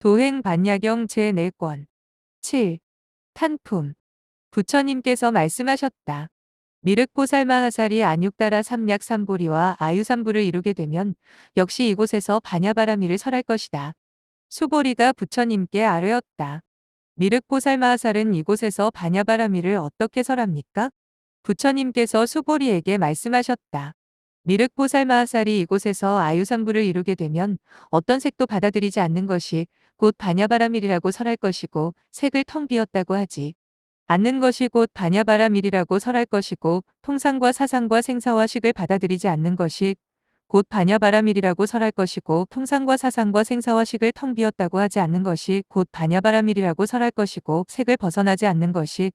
도행 반야경 제4권 7. 탄품. 부처님께서 말씀하셨다. 미륵보살마하살이 안육다라 삼약삼보리와 아유삼부를 이루게 되면 역시 이곳에서 반야바라미를 설할 것이다. 수보리가 부처님께 아뢰었다. 미륵보살마하살은 이곳에서 반야바라미를 어떻게 설합니까? 부처님께서 수보리에게 말씀하셨다. 미륵보살마하살이 이곳에서 아유삼부를 이루게 되면 어떤 색도 받아들이지 않는 것이 곧 반야바라밀이라고 설할 것이고 색을 텅 비었다고 하지 않는 것이 곧 반야바라밀이라고 설할 것이고 통상과 사상과 생사와 식을 받아들이지 않는 것이 곧 반야바라밀이라고 설할 것이고 통상과 사상과 생사와 식을 텅 비었다고 하지 않는 것이 곧 반야바라밀이라고 설할 것이고 색을 벗어나지 않는 것이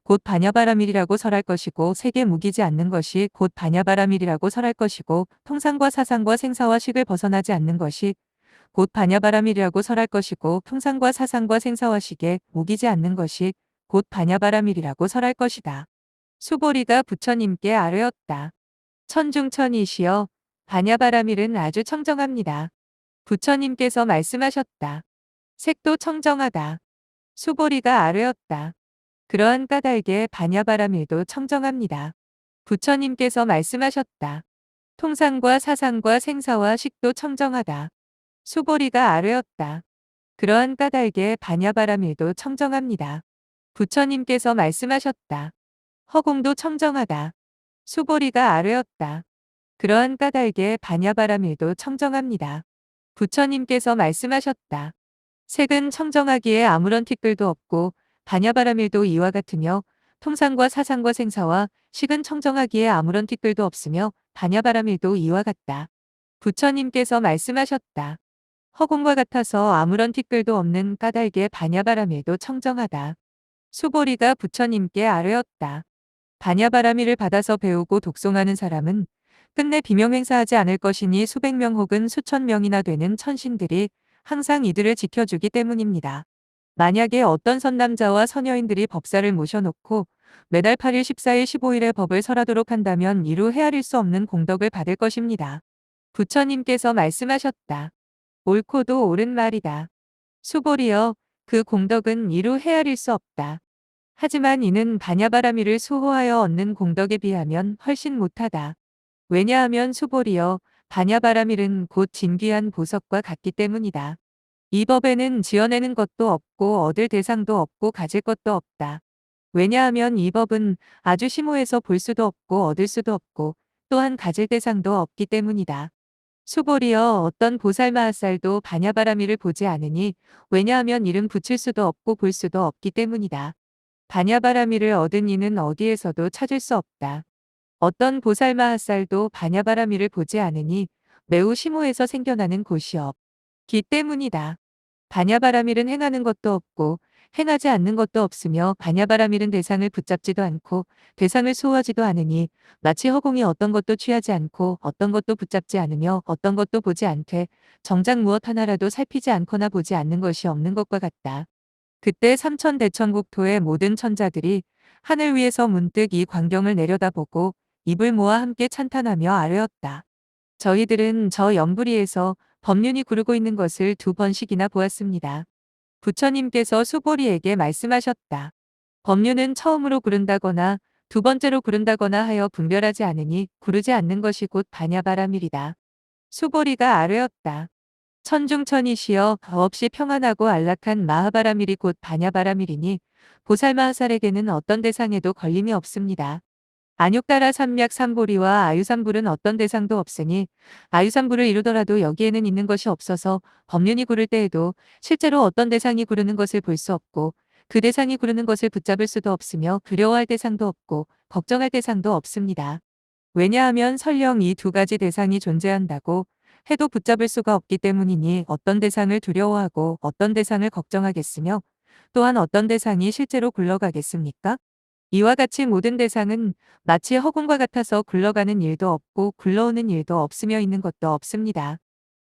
곧 반야바라밀이라고 설할 것이고 색에 무기지 않는 것이 곧 반야바라밀이라고 설할 것이고 통상과 사상과 생사와 식을 벗어나지 않는 것이 곧 반야바라밀이라고 설할 것이고 통상과 사상과 생사와 식에 무기지 않는 것이 곧 반야바라밀이라고 설할 것이다. 수보리가 부처님께 아뢰었다. 천중천이시여 반야바라밀은 아주 청정합니다. 부처님께서 말씀하셨다. 색도 청정하다. 수보리가 아뢰었다. 그러한 까닭에 반야바라밀도 청정합니다. 부처님께서 말씀하셨다. 통상과 사상과 생사와 식도 청정하다. 수보리가 아뢰었다. 그러한 까닭에 반야바라밀도 청정합니다. 부처님께서 말씀하셨다. 허공도 청정하다. 수보리가 아뢰었다. 그러한 까닭에 반야바라밀도 청정합니다. 부처님께서 말씀하셨다. 색은 청정하기에 아무런 티끌도 없고 반야바라밀도 이와 같으며 통상과 사상과 생사와 식은 청정하기에 아무런 티끌도 없으며 반야바라밀도 이와 같다. 부처님께서 말씀하셨다. 허공과 같아서 아무런 티끌도 없는 까닭에 반야바라밀도 청정하다. 수보리가 부처님께 아뢰었다. 반야바라밀을 받아서 배우고 독송하는 사람은 끝내 비명행사하지 않을 것이니 수백 명 혹은 수천 명이나 되는 천신들이 항상 이들을 지켜주기 때문입니다. 만약에 어떤 선남자와 선여인들이 법사를 모셔놓고 매달 8일, 14일, 15일의 법을 설하도록 한다면 이루 헤아릴 수 없는 공덕을 받을 것입니다. 부처님께서 말씀하셨다. 옳고도 옳은 말이다. 수보리여, 그 공덕은 이루 헤아릴 수 없다. 하지만 이는 반야바라밀을 수호하여 얻는 공덕에 비하면 훨씬 못하다. 왜냐하면 수보리여, 반야바라밀은 곧 진귀한 보석과 같기 때문이다. 이 법에는 지어내는 것도 없고 얻을 대상도 없고 가질 것도 없다. 왜냐하면 이 법은 아주 심오해서 볼 수도 없고 얻을 수도 없고 또한 가질 대상도 없기 때문이다. 수보리여, 어떤 보살마하살도 반야바라밀을 보지 않으니 왜냐하면 이름 붙일 수도 없고 볼 수도 없기 때문이다. 반야바라밀을 얻은 이는 어디에서도 찾을 수 없다. 어떤 보살마하살도 반야바라밀을 보지 않으니 매우 심오해서 생겨나는 곳이 없기 때문이다. 반야바라밀은 행하는 것도 없고 행하지 않는 것도 없으며 반야바라밀은 대상을 붙잡지도 않고 대상을 수호하지도 않으니 마치 허공이 어떤 것도 취하지 않고 어떤 것도 붙잡지 않으며 어떤 것도 보지 않되 정작 무엇 하나라도 살피지 않거나 보지 않는 것이 없는 것과 같다. 그때 삼천대천국토의 모든 천자들이 하늘 위에서 문득 이 광경을 내려다보고 입을 모아 함께 찬탄하며 아뢰었다. 저희들은 저 연부리에서 법륜이 구르고 있는 것을 2번씩이나 보았습니다. 부처님께서 수보리에게 말씀하셨다. 법륜은 처음으로 구른다거나 2번째로 구른다거나 하여 분별하지 않으니 구르지 않는 것이 곧 반야바라밀이다. 수보리가 아뢰었다. 천중천이시여, 없이 평안하고 안락한 마하바라밀이 곧 반야바라밀이니 보살마하살에게는 어떤 대상에도 걸림이 없습니다. 안육다라 삼약삼보리와 아유삼불은 어떤 대상도 없으니 아유삼불을 이루더라도 여기에는 있는 것이 없어서 법륜이 구를 때에도 실제로 어떤 대상이 구르는 것을 볼 수 없고 그 대상이 구르는 것을 붙잡을 수도 없으며 두려워할 대상도 없고 걱정할 대상도 없습니다. 왜냐하면 설령 이 2가지 대상이 존재한다고 해도 붙잡을 수가 없기 때문이니 어떤 대상을 두려워하고 어떤 대상을 걱정하겠으며 또한 어떤 대상이 실제로 굴러가겠습니까? 이와 같이 모든 대상은 마치 허공과 같아서 굴러가는 일도 없고 굴러오는 일도 없으며 있는 것도 없습니다.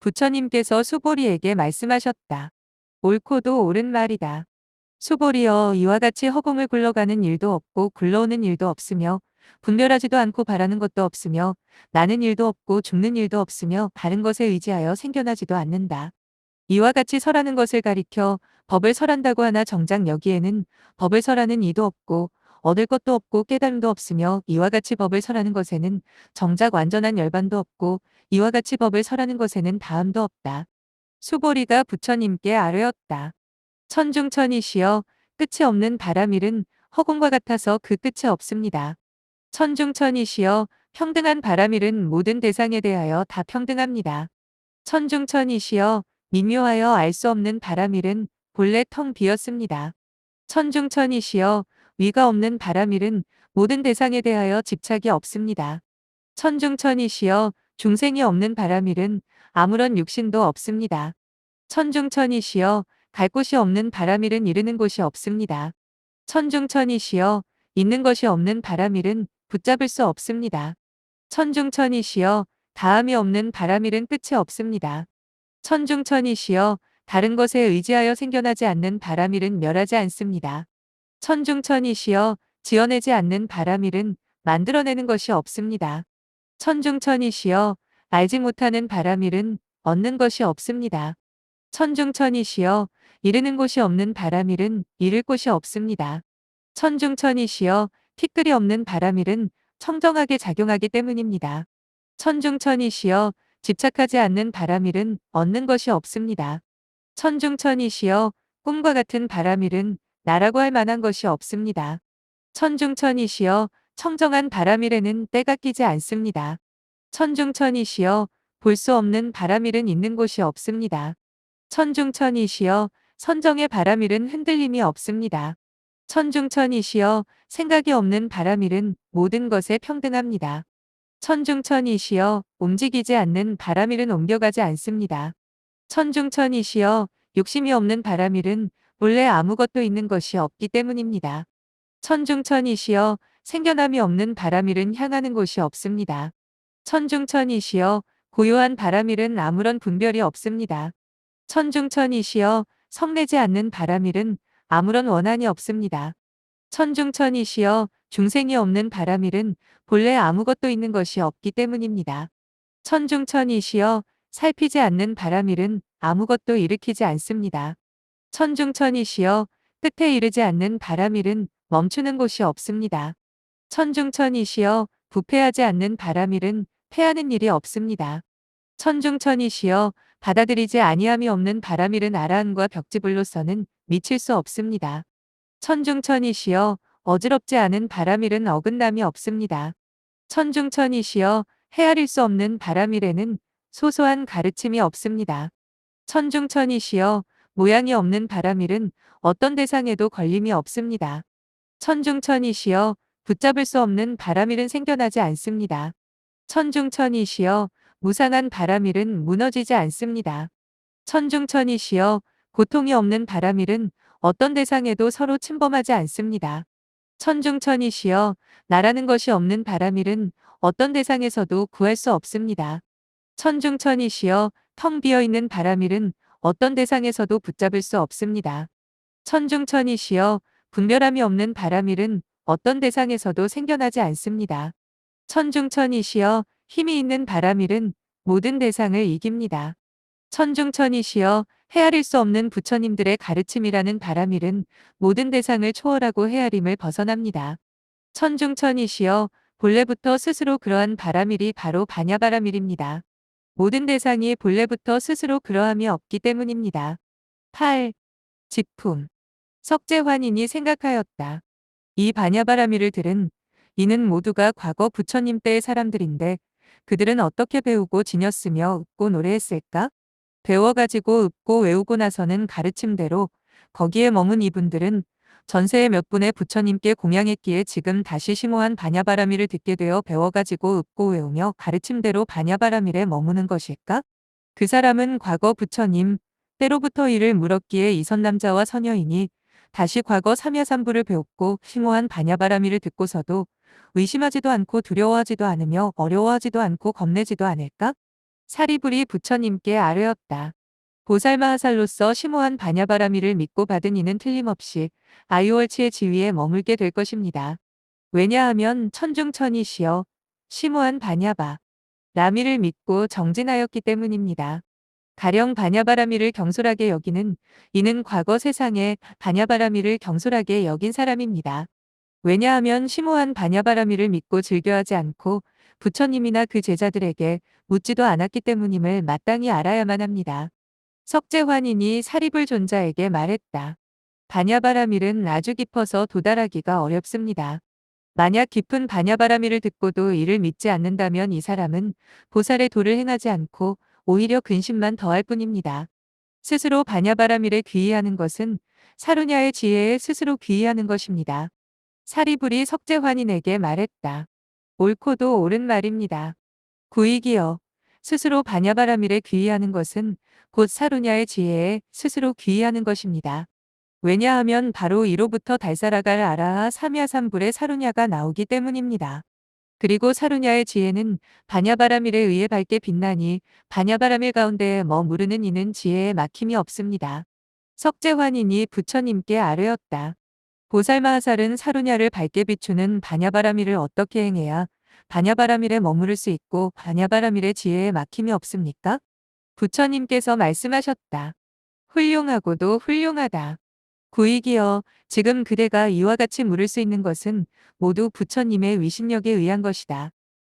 부처님께서 수보리에게 말씀하셨다. 옳고도 옳은 말이다. 수보리여, 이와 같이 허공을 굴러가는 일도 없고 굴러오는 일도 없으며 분별하지도 않고 바라는 것도 없으며 나는 일도 없고 죽는 일도 없으며 다른 것에 의지하여 생겨나지도 않는다. 이와 같이 설하는 것을 가리켜 법을 설한다고 하나 정작 여기에는 법을 설하는 이도 없고 얻을 것도 없고 깨달음도 없으며 이와 같이 법을 설하는 것에는 정작 완전한 열반도 없고 이와 같이 법을 설하는 것에는 다음도 없다. 수보리가 부처님께 아뢰었다. 천중천이시여 끝이 없는 바라밀은 허공과 같아서 그 끝이 없습니다. 천중천이시여 평등한 바라밀은 모든 대상에 대하여 다 평등합니다. 천중천이시여 미묘하여 알 수 없는 바라밀은 본래 텅 비었습니다. 천중천이시여 위가 없는 바라밀은 모든 대상에 대하여 집착이 없습니다. 천중천이시여 중생이 없는 바라밀은 아무런 육신도 없습니다. 천중천이시여 갈 곳이 없는 바라밀은 이르는 곳이 없습니다. 천중천이시여 있는 것이 없는 바라밀은 붙잡을 수 없습니다. 천중천이시여 다함이 없는 바라밀은 끝이 없습니다. 천중천이시여 다른 것에 의지하여 생겨나지 않는 바라밀은 멸하지 않습니다. 천중천이시여 지어내지 않는 바라밀은 만들어내는 것이 없습니다. 천중천이시여 알지 못하는 바라밀은 얻는 것이 없습니다. 천중천이시여 이르는 곳이 없는 바라밀은 이를 곳이 없습니다. 천중천이시여 티끌이 없는 바라밀은 청정하게 작용하기 때문입니다. 천중천이시여 집착하지 않는 바라밀은 얻는 것이 없습니다. 천중천이시여 꿈과 같은 바라밀은 나라고 할 만한 것이 없습니다. 천중천이시여 청정한 바라밀에는 때가 끼지 않습니다. 천중천이시여 볼 수 없는 바라밀은 있는 곳이 없습니다. 천중천이시여 선정의 바라밀은 흔들림이 없습니다. 천중천이시여 생각이 없는 바라밀은 모든 것에 평등합니다. 천중천이시여 움직이지 않는 바라밀은 옮겨가지 않습니다. 천중천이시여 욕심이 없는 바라밀은 본래 아무것도 있는 것이 없기 때문입니다. 천중천이시여 생겨남이 없는 바라밀은 향하는 곳이 없습니다. 천중천이시여 고요한 바라밀은 아무런 분별이 없습니다. 천중천이시여 성내지 않는 바라밀은 아무런 원한이 없습니다. 천중천이시여 중생이 없는 바라밀은 본래 아무것도 있는 것이 없기 때문입니다. 천중천이시여 살피지 않는 바라밀은 아무것도 일으키지 않습니다. 천중천이시여 끝에 이르지 않는 바라밀은 멈추는 곳이 없습니다. 천중천이시여 부패하지 않는 바라밀은 패하는 일이 없습니다. 천중천이시여 받아들이지 아니함이 없는 바라밀은 아라한과 벽지불로서는 미칠 수 없습니다. 천중천이시여 어지럽지 않은 바라밀은 어긋남이 없습니다. 천중천이시여 헤아릴 수 없는 바라밀에는 소소한 가르침이 없습니다. 천중천이시여 모양이 없는 바라밀은 어떤 대상에도 걸림이 없습니다. 천중천이시여 붙잡을 수 없는 바라밀은 생겨나지 않습니다. 천중천이시여 무상한 바라밀은 무너지지 않습니다. 천중천이시여 고통이 없는 바라밀은 어떤 대상에도 서로 침범하지 않습니다. 천중천이시여 나라는 것이 없는 바라밀은 어떤 대상에서도 구할 수 없습니다. 천중천이시여 텅 비어있는 바라밀은 어떤 대상에서도 붙잡을 수 없습니다. 천중천이시여 분별함이 없는 바라밀은 어떤 대상에서도 생겨나지 않습니다. 천중천이시여 힘이 있는 바라밀은 모든 대상을 이깁니다. 천중천이시여 헤아릴 수 없는 부처님들의 가르침이라는 바라밀은 모든 대상을 초월하고 헤아림을 벗어납니다. 천중천이시여 본래부터 스스로 그러한 바라밀이 바로 반야바라밀입니다. 모든 대상이 본래부터 스스로 그러함이 없기 때문입니다. 8. 직품 석재환인이 생각하였다. 이 반야바라밀을 들은 이는 모두가 과거 부처님 때의 사람들인데 그들은 어떻게 배우고 지녔으며 읊고 노래했을까? 배워가지고 읊고 외우고 나서는 가르침대로 거기에 머문 이분들은 전세에 몇 분의 부처님께 공양했기에 지금 다시 심오한 반야바라밀을 듣게 되어 배워가지고 읊고 외우며 가르침대로 반야바라밀에 머무는 것일까? 그 사람은 과거 부처님 때로부터 이를 물었기에 이선남자와 서녀이니 다시 과거 삼야삼부를 배웠고 심오한 반야바라밀을 듣고서도 의심하지도 않고 두려워하지도 않으며 어려워하지도 않고 겁내지도 않을까? 사리불이 부처님께 아뢰었다. 보살마하살로서 심오한 반야바라밀을 믿고 받은 이는 틀림없이 아유월치의 지위에 머물게 될 것입니다. 왜냐하면 천중천이시여 심오한 반야바 라밀을 믿고 정진하였기 때문입니다. 가령 바냐바라미를 경솔하게 여기는 이는 과거 세상에 바냐바라미를 경솔하게 여긴 사람입니다. 왜냐하면 심오한 바냐바라미를 믿고 즐겨하지 않고 부처님이나 그 제자들에게 묻지도 않았기 때문임을 마땅히 알아야만 합니다. 석재환인이 사리불 존자에게 말했다. 바냐바라밀은 아주 깊어서 도달하기가 어렵습니다. 만약 깊은 바냐바라밀을 듣고도 이를 믿지 않는다면 이 사람은 보살의 도를 행하지 않고 오히려 근심만 더할 뿐입니다. 스스로 바냐바라밀에 귀의하는 것은 사루냐의 지혜에 스스로 귀의하는 것입니다. 사리불이 석재환인에게 말했다. 옳고도 옳은 말입니다. 구이기여 스스로 바냐바라밀에 귀의하는 것은 곧 사루냐의 지혜에 스스로 귀의하는 것입니다. 왜냐하면 바로 이로부터 달사라갈 아라하 삼야삼불의 사루냐가 나오기 때문입니다. 그리고 사루냐의 지혜는 바냐바라밀에 의해 밝게 빛나니 바냐바라밀 가운데에 머무르는 이는 지혜에 막힘이 없습니다. 석재환인이 부처님께 아뢰었다. 보살마하살은 사루냐를 밝게 비추는 바냐바라밀을 어떻게 행해야 바냐바라밀에 머무를 수 있고 바냐바라밀의 지혜에 막힘이 없습니까? 부처님께서 말씀하셨다. 훌륭하고도 훌륭하다. 구이기여 지금 그대가 이와 같이 물을 수 있는 것은 모두 부처님의 위신력에 의한 것이다.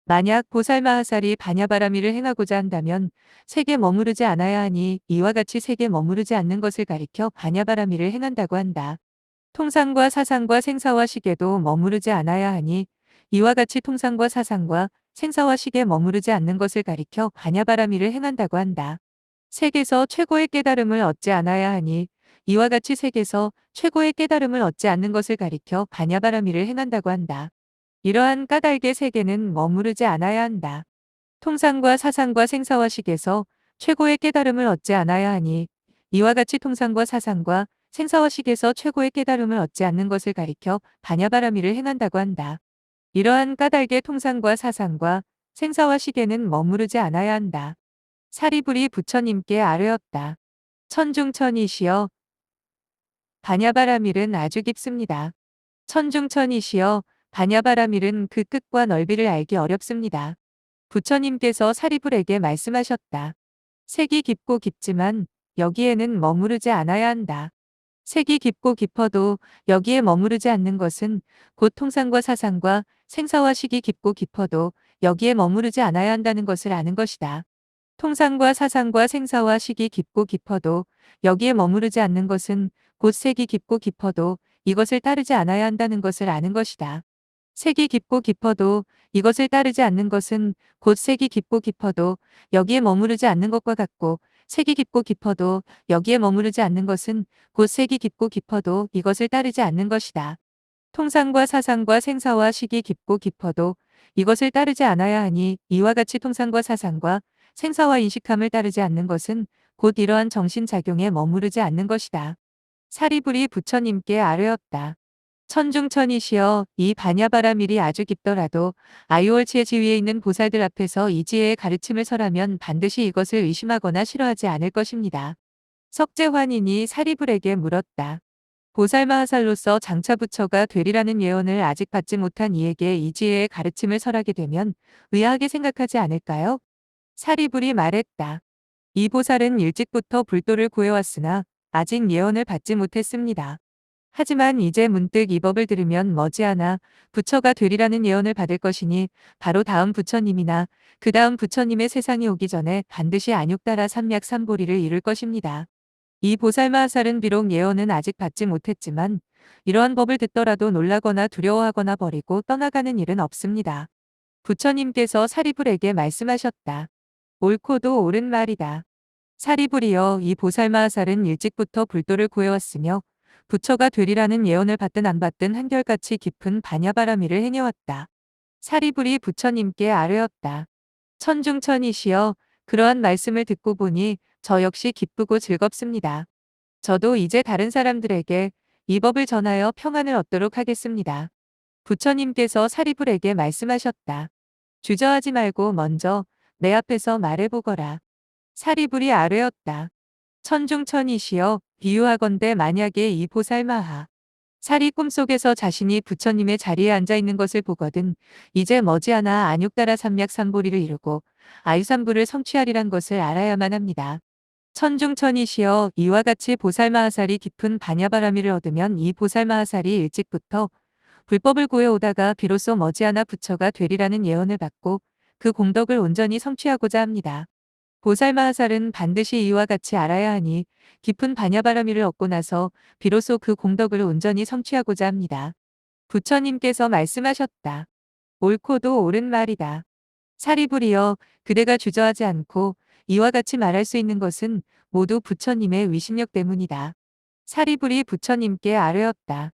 만약 보살마하살이 바냐바라밀을 행하고자 한다면 색에 머무르지 않아야 하니 이와 같이 색에 머무르지 않는 것을 가리켜 바냐바라밀을 행한다고 한다. 통상과 사상과 생사와 식에도 머무르지 않아야 하니 이와 같이 통상과 사상과 생사와 식에 머무르지 않는 것을 가리켜 바냐바라밀을 행한다고 한다. 색에서 최고의 깨달음을 얻지 않아야 하니 이와 같이 색에서 최고의 깨달음을 얻지 않는 것을 가리켜 바냐바라밀을 행한다고 한다. 이러한 까닭의 세계는 머무르지 않아야 한다. 통상과 사상과 생사와 식에서 최고의 깨달음을 얻지 않아야 하니 이와 같이 통상과 사상과 생사와 식에서 최고의 깨달음을 얻지 않는 것을 가리켜 바냐바라밀을 행한다고 한다. 이러한 까닭의 통상과 사상과 생사와 식에는 머무르지 않아야 한다. 사리불이 부처님께 아뢰었다. 천중천이시여 바냐바라밀은 아주 깊습니다. 천중천이시여 바냐바라밀은 그 끝과 넓이를 알기 어렵습니다. 부처님께서 사리불에게 말씀하셨다. 색이 깊고 깊지만 여기에는 머무르지 않아야 한다. 색이 깊고 깊어도 여기에 머무르지 않는 것은 곧 통상과 사상과 생사와 식이 깊고 깊어도 여기에 머무르지 않아야 한다는 것을 아는 것이다. 통상과 사상과 생사와 식이 깊고 깊어도 여기에 머무르지 않는 것은 곧 색이 깊고 깊어도 이것을 따르지 않아야 한다는 것을 아는 것이다. 색이 깊고 깊어도 이것을 따르지 않는 것은 곧 색이 깊고 깊어도 여기에 머무르지 않는 것과 같고 색이 깊고 깊어도 여기에 머무르지 않는 것은 곧 색이 깊고 깊어도 이것을 따르지 않는 것이다. 통상과 사상과 생사와 식이 깊고 깊어도 이것을 따르지 않아야 하니 이와 같이 통상과 사상과 생사와 인식함을 따르지 않는 것은 곧 이러한 정신작용에 머무르지 않는 것이다. 사리불이 부처님께 아뢰었다. 천중천이시여 이 바냐바라밀이 아주 깊더라도 아유월치의 지위에 있는 보살들 앞에서 이 지혜의 가르침을 설하면 반드시 이것을 의심하거나 싫어하지 않을 것입니다. 석재환인이 사리불에게 물었다. 보살마하살로서 장차 부처가 되리라는 예언을 아직 받지 못한 이에게 이 지혜의 가르침을 설하게 되면 의아하게 생각하지 않을까요? 사리불이 말했다. 이 보살은 일찍부터 불도를 구해왔으나 아직 예언을 받지 못했습니다. 하지만 이제 문득 이 법을 들으면 머지않아 부처가 되리라는 예언을 받을 것이니 바로 다음 부처님이나 그 다음 부처님의 세상이 오기 전에 반드시 안육다라 삼약삼보리를 이룰 것입니다. 이 보살마하살은 비록 예언은 아직 받지 못했지만 이러한 법을 듣더라도 놀라거나 두려워하거나 버리고 떠나가는 일은 없습니다. 부처님께서 사리불에게 말씀하셨다. 옳고도 옳은 말이다. 사리불이여 이 보살마하살은 일찍부터 불도를 구해왔으며 부처가 되리라는 예언을 받든 안 받든 한결같이 깊은 바냐바라밀을 행해왔다. 사리불이 부처님께 아뢰었다. 천중천이시여 그러한 말씀을 듣고 보니 저 역시 기쁘고 즐겁습니다. 저도 이제 다른 사람들에게 이 법을 전하여 평안을 얻도록 하겠습니다. 부처님께서 사리불에게 말씀하셨다. 주저하지 말고 먼저 내 앞에서 말해보거라. 사리불이 아뢰었다. 천중천이시여 비유하건대 만약에 이 보살마하 살이 꿈속에서 자신이 부처님의 자리에 앉아 있는 것을 보거든 이제 머지않아 안육다라 삼약삼보리를 이루고 아유삼부를 성취하리란 것을 알아야만 합니다. 천중천이시여 이와 같이 보살마하살이 깊은 반야바라미를 얻으면 이 보살마하살이 일찍부터 불법을 구해오다가 비로소 머지않아 부처가 되리라는 예언을 받고 그 공덕을 온전히 성취하고자 합니다. 보살마하살은 반드시 이와 같이 알아야 하니 깊은 반야바라미를 얻고 나서 비로소 그 공덕을 온전히 성취하고자 합니다. 부처님께서 말씀하셨다. 옳고도 옳은 말이다. 사리불이여 그대가 주저하지 않고 이와 같이 말할 수 있는 것은 모두 부처님의 위심력 때문이다. 사리불이 부처님께 아뢰었다.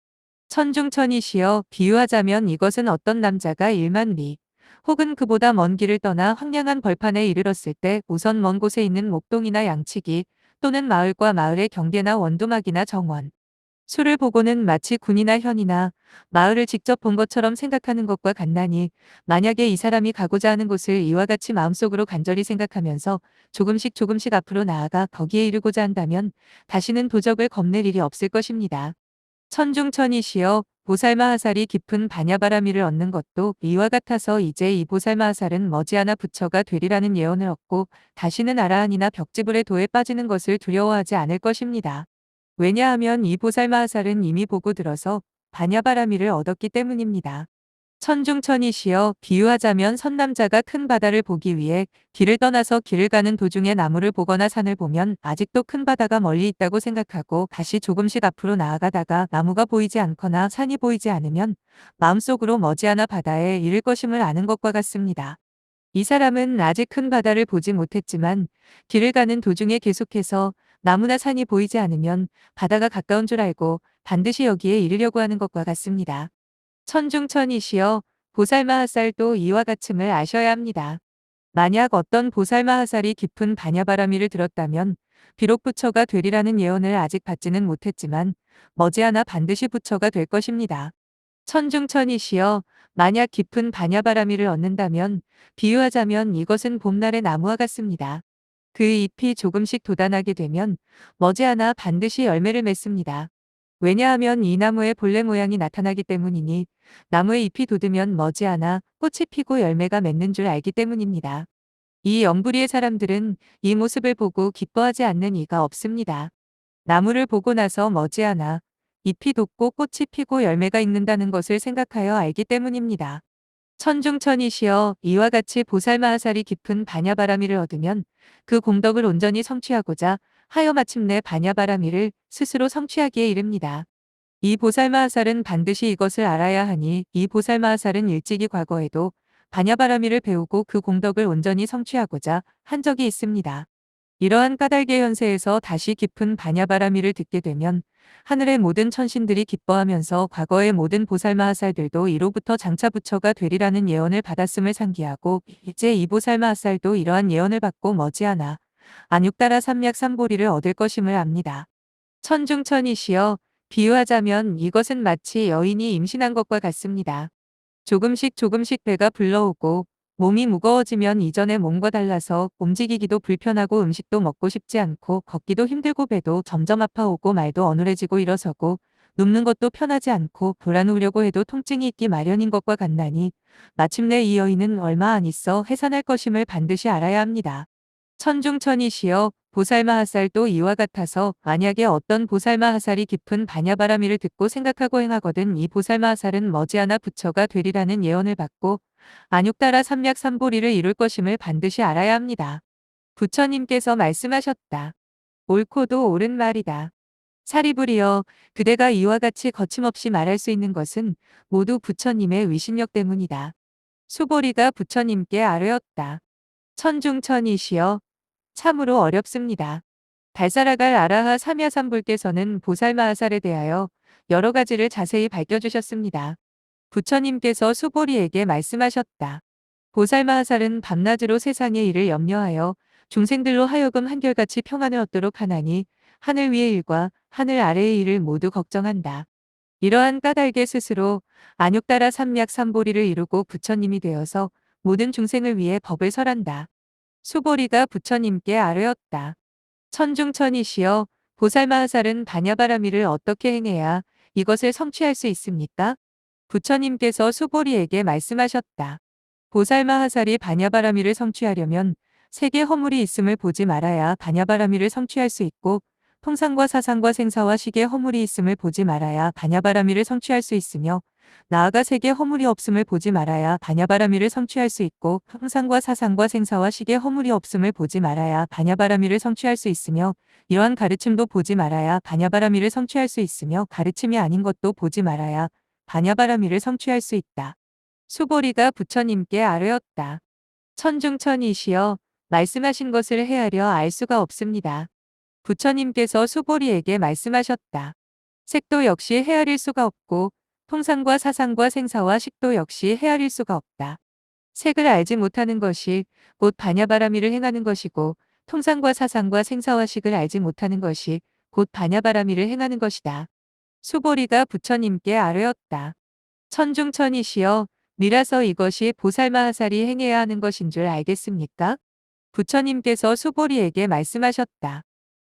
천중천이시여 비유하자면 이것은 어떤 남자가 1만 리 혹은 그보다 먼 길을 떠나 황량한 벌판에 이르렀을 때 우선 먼 곳에 있는 목동이나 양치기 또는 마을과 마을의 경계나 원두막이나 정원 수를 보고는 마치 군이나 현이나 마을을 직접 본 것처럼 생각하는 것과 같나니 만약에 이 사람이 가고자 하는 곳을 이와 같이 마음속으로 간절히 생각하면서 조금씩 조금씩 앞으로 나아가 거기에 이르고자 한다면 다시는 도적을 겁낼 일이 없을 것입니다. 천중천이시여 보살마하살이 깊은 반야바라미를 얻는 것도 이와 같아서 이제 이 보살마하살은 머지않아 부처가 되리라는 예언을 얻고 다시는 아라한이나 벽지불의 도에 빠지는 것을 두려워하지 않을 것입니다. 왜냐하면 이 보살마하살은 이미 보고 들어서 반야바라미를 얻었기 때문입니다. 천중천이시여 비유하자면 선남자가 큰 바다를 보기 위해 길을 떠나서 길을 가는 도중에 나무를 보거나 산을 보면 아직도 큰 바다가 멀리 있다고 생각하고 다시 조금씩 앞으로 나아가다가 나무가 보이지 않거나 산이 보이지 않으면 마음속으로 머지않아 바다에 이를 것임을 아는 것과 같습니다. 이 사람은 아직 큰 바다를 보지 못했지만 길을 가는 도중에 계속해서 나무나 산이 보이지 않으면 바다가 가까운 줄 알고 반드시 여기에 이르려고 하는 것과 같습니다. 천중천이시여 보살마하살도 이와 같음을 아셔야 합니다. 만약 어떤 보살마하살이 깊은 반야바라미를 들었다면 비록 부처가 되리라는 예언을 아직 받지는 못했지만 머지않아 반드시 부처가 될 것입니다. 천중천이시여 만약 깊은 반야바라미를 얻는다면 비유하자면 이것은 봄날의 나무와 같습니다. 그 잎이 조금씩 돋아나게 되면 머지않아 반드시 열매를 맺습니다. 왜냐하면 이 나무의 본래 모양이 나타나기 때문이니 나무의 잎이 돋으면 머지않아 꽃이 피고 열매가 맺는 줄 알기 때문입니다. 이 영부리의 사람들은 이 모습을 보고 기뻐하지 않는 이가 없습니다. 나무를 보고 나서 머지않아 잎이 돋고 꽃이 피고 열매가 있는다는 것을 생각하여 알기 때문입니다. 천중천이시여 이와 같이 보살마하살이 깊은 반야바라미를 얻으면 그 공덕을 온전히 성취하고자 하여 마침내 반야바라미를 스스로 성취하기에 이릅니다. 이 보살마하살은 반드시 이것을 알아야 하니 이 보살마하살은 일찍이 과거에도 반야바라미를 배우고 그 공덕을 온전히 성취하고자 한 적이 있습니다. 이러한 까닭의 현세에서 다시 깊은 반야바라미를 듣게 되면 하늘의 모든 천신들이 기뻐하면서 과거의 모든 보살마하살들도 이로부터 장차 부처가 되리라는 예언을 받았음을 상기하고 이제 이 보살마하살도 이러한 예언을 받고 머지않아 안육따라 삼약삼보리를 얻을 것임을 압니다. 천중천이시여 비유하자면 이것은 마치 여인이 임신한 것과 같습니다. 조금씩 조금씩 배가 불러오고 몸이 무거워지면 이전의 몸과 달라서 움직이기도 불편하고 음식도 먹고 싶지 않고 걷기도 힘들고 배도 점점 아파오고 말도 어눌해지고 일어서고 눕는 것도 편하지 않고 돌아누우려고 해도 통증이 있기 마련인 것과 같나니 마침내 이 여인은 얼마 안 있어 해산할 것임을 반드시 알아야 합니다. 천중천이시여 보살마하살도 이와 같아서 만약에 어떤 보살마하살이 깊은 반야바라미를 듣고 생각하고 행하거든 이 보살마하살은 머지않아 부처가 되리라는 예언을 받고 안육따라 삼약삼보리를 이룰 것임을 반드시 알아야 합니다. 부처님께서 말씀하셨다. 옳고도 옳은 말이다. 사리불이여 그대가 이와 같이 거침없이 말할 수 있는 것은 모두 부처님의 위신력 때문이다. 수보리가 부처님께 아뢰었다. 천중천이시여 참으로 어렵습니다. 달사라갈 아라하 삼야삼불께서는 보살마하살에 대하여 여러 가지를 자세히 밝혀주셨습니다. 부처님께서 수보리에게 말씀하셨다. 보살마하살은 밤낮으로 세상의 일을 염려하여 중생들로 하여금 한결같이 평안을 얻도록 하나니 하늘 위의 일과 하늘 아래의 일을 모두 걱정한다. 이러한 까닭에 스스로 안육따라 삼약삼보리를 이루고 부처님이 되어서 모든 중생을 위해 법을 설한다. 수보리가 부처님께 아뢰었다. 천중천이시여 보살마하살은 반야바라미를 어떻게 행해야 이것을 성취할 수 있습니까? 부처님께서 수보리에게 말씀하셨다. 보살마하살이 반야바라미를 성취하려면 세계 허물이 있음을 보지 말아야 반야바라미를 성취할 수 있고 통상과 사상과 생사와 식의 허물이 있음을 보지 말아야 반야바라미를 성취할 수 있으며 나아가 세계 허물이 없음을 보지 말아야 반야바라미를 성취할 수 있고 통상과 사상과 생사와 식의 허물이 없음을 보지 말아야 반야바라미를 성취할 수 있으며 이러한 가르침도 보지 말아야 반야바라미를 성취할 수 있으며 가르침이 아닌 것도 보지 말아야 반야바라미를 성취할 수 있다. 수보리가 부처님께 아뢰었다. 천중천이시여 말씀하신 것을 헤아려 알 수가 없습니다. 부처님께서 수보리에게 말씀하셨다. 색도 역시 헤아릴 수가 없고 통상과 사상과 생사와 식도 역시 헤아릴 수가 없다. 색을 알지 못하는 것이 곧 반야바라미를 행하는 것이고 통상과 사상과 생사와 식을 알지 못하는 것이 곧 반야바라미를 행하는 것이다. 수보리가 부처님께 아뢰었다. 천중천이시여 미라서 이것이 보살마하살이 행해야 하는 것인 줄 알겠습니까? 부처님께서 수보리에게 말씀하셨다.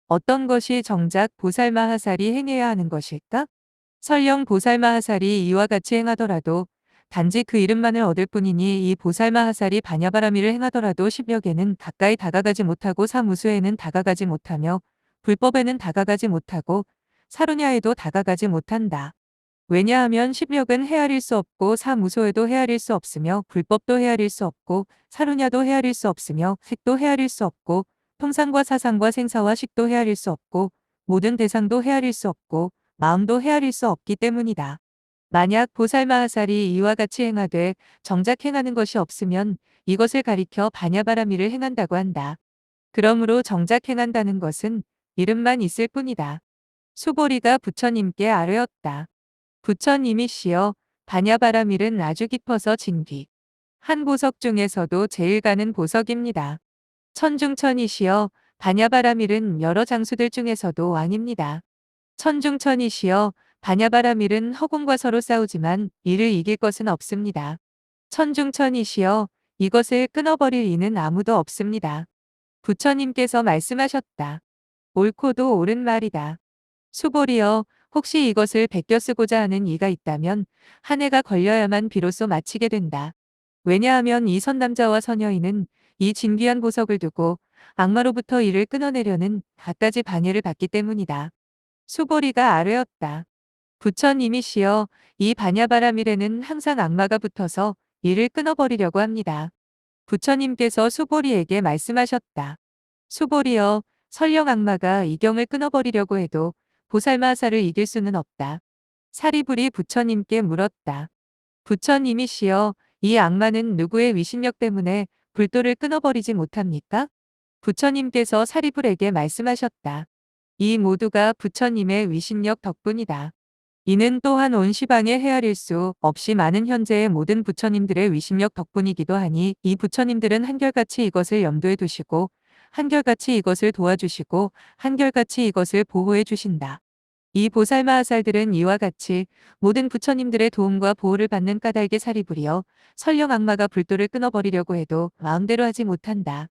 어떤 것이 정작 보살마하살이 행해야 하는 것일까? 설령 보살마하살이 이와 같이 행하더라도 단지 그 이름만을 얻을 뿐이니 이 보살마하살이 반야바라미를 행하더라도 10여 개는 가까이 다가가지 못하고 사무수에는 다가가지 못하며 불법에는 다가가지 못하고 사루냐에도 다가가지 못한다. 왜냐하면 10력은 헤아릴 수 없고 사무소에도 헤아릴 수 없으며 불법도 헤아릴 수 없고 사루냐도 헤아릴 수 없으며 색도 헤아릴 수 없고 통상과 사상과 생사와 식도 헤아릴 수 없고 모든 대상도 헤아릴 수 없고 마음도 헤아릴 수 없기 때문이다. 만약 보살마하살이 이와 같이 행하되 정작 행하는 것이 없으면 이것을 가리켜 반야바라미를 행한다고 한다. 그러므로 정작 행한다는 것은 이름만 있을 뿐이다. 수보리가 부처님께 아뢰었다. 부처님이시여 반야바라밀은 아주 깊어서 진귀. 한 보석 중에서도 제일 가는 보석입니다. 천중천이시여 반야바라밀은 여러 장수들 중에서도 왕입니다. 천중천이시여 반야바라밀은 허공과 서로 싸우지만 이를 이길 것은 없습니다. 천중천이시여 이것을 끊어버릴 이는 아무도 없습니다. 부처님께서 말씀하셨다. 옳고도 옳은 말이다. 수보리여 혹시 이것을 베껴 쓰고자 하는 이가 있다면 한 해가 걸려야만 비로소 마치게 된다. 왜냐하면 이 선남자와 서녀인은 이 진귀한 보석을 두고 악마로부터 이를 끊어내려는 갖가지 방해를 받기 때문이다. 수보리가 아뢰었다. 부처님이시여 이 반야바라밀에는 항상 악마가 붙어서 이를 끊어버리려고 합니다. 부처님께서 수보리에게 말씀하셨다. 수보리여 설령 악마가 이 경을 끊어버리려고 해도 보살마하살을 이길 수는 없다. 사리불이 부처님께 물었다. 부처님이시여 이 악마는 누구의 위신력 때문에 불도를 끊어버리지 못합니까? 부처님께서 사리불에게 말씀하셨다. 이 모두가 부처님의 위신력 덕분이다. 이는 또한 온 시방에 헤아릴 수 없이 많은 현재의 모든 부처님들의 위신력 덕분이기도 하니 이 부처님들은 한결같이 이것을 염두에 두시고 한결같이 이것을 도와주시고 한결같이 이것을 보호해 주신다. 이 보살마하살들은 이와 같이 모든 부처님들의 도움과 보호를 받는 까닭의 사리불이여 설령 악마가 불도를 끊어버리려고 해도 마음대로 하지 못한다.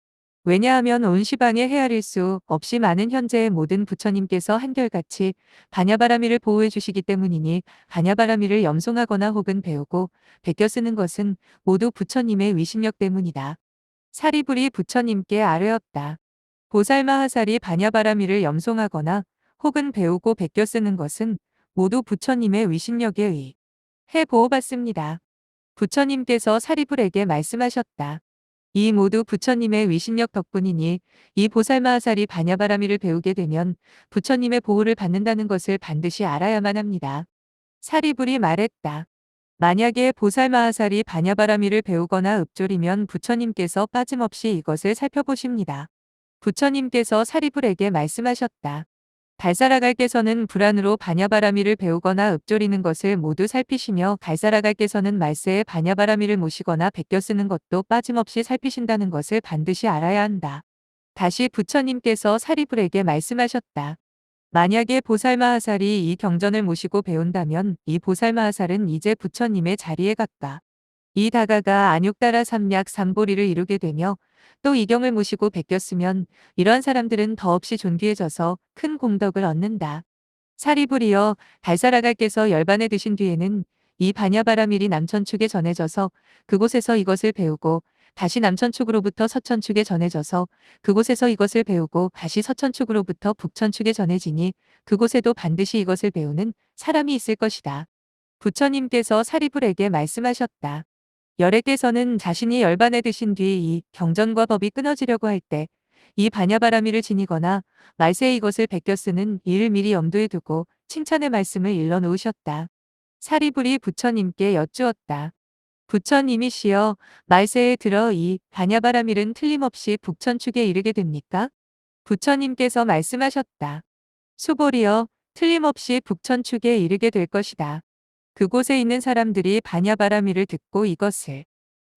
왜냐하면 온 시방에 헤아릴 수 없이 많은 현재의 모든 부처님께서 한결같이 반야바라미를 보호해 주시기 때문이니 반야바라미를 염송하거나 혹은 배우고 베껴 쓰는 것은 모두 부처님의 위신력 때문이다. 사리불이 부처님께 아뢰었다. 보살마하살이 반야바라미를 염송하거나 혹은 배우고 베껴 쓰는 것은 모두 부처님의 위신력에 의해 보호받습니다. 부처님께서 사리불에게 말씀하셨다. 이 모두 부처님의 위신력 덕분이니 이 보살마하살이 반야바라미를 배우게 되면 부처님의 보호를 받는다는 것을 반드시 알아야만 합니다. 사리불이 말했다. 만약에 보살마하살이 반야바라미를 배우거나 읊조리면 부처님께서 빠짐없이 이것을 살펴보십니다. 부처님께서 사리불에게 말씀하셨다. 갈사라갈께서는 불안으로 반야바라미를 배우거나 읊조리는 것을 모두 살피시며 갈사라갈께서는 말세에 반야바라미를 모시거나 베껴 쓰는 것도 빠짐없이 살피신다는 것을 반드시 알아야 한다. 다시 부처님께서 사리불에게 말씀하셨다. 만약에 보살마하살이 이 경전을 모시고 배운다면 이 보살마하살은 이제 부처님의 자리에 갔다. 이 다가가 안육다라 삼약 삼보리를 이루게 되며 또 이경을 모시고 베꼈으면 이러한 사람들은 더없이 존귀해져서 큰 공덕을 얻는다. 사리불이여 달사라갈께서 열반에 드신 뒤에는 이 반야바라밀이 남천축에 전해져서 그곳에서 이것을 배우고 다시 남천축으로부터 서천축에 전해져서 그곳에서 이것을 배우고 다시 서천축으로부터 북천축에 전해지니 그곳에도 반드시 이것을 배우는 사람이 있을 것이다. 부처님께서 사리불에게 말씀하셨다. 열애께서는 자신이 열반에 드신 뒤 이 경전과 법이 끊어지려고 할 때 이 반야바라미를 지니거나 말세에 이것을 베껴 쓰는 이를 미리 염두에 두고 칭찬의 말씀을 일러 놓으셨다. 사리불이 부처님께 여쭈었다. 부처님이시여, 말세에 들어 이 반야바라밀은 틀림없이 북천축에 이르게 됩니까? 부처님께서 말씀하셨다. 수보리여, 틀림없이 북천축에 이르게 될 것이다. 그곳에 있는 사람들이 반야바라밀을 듣고 이것을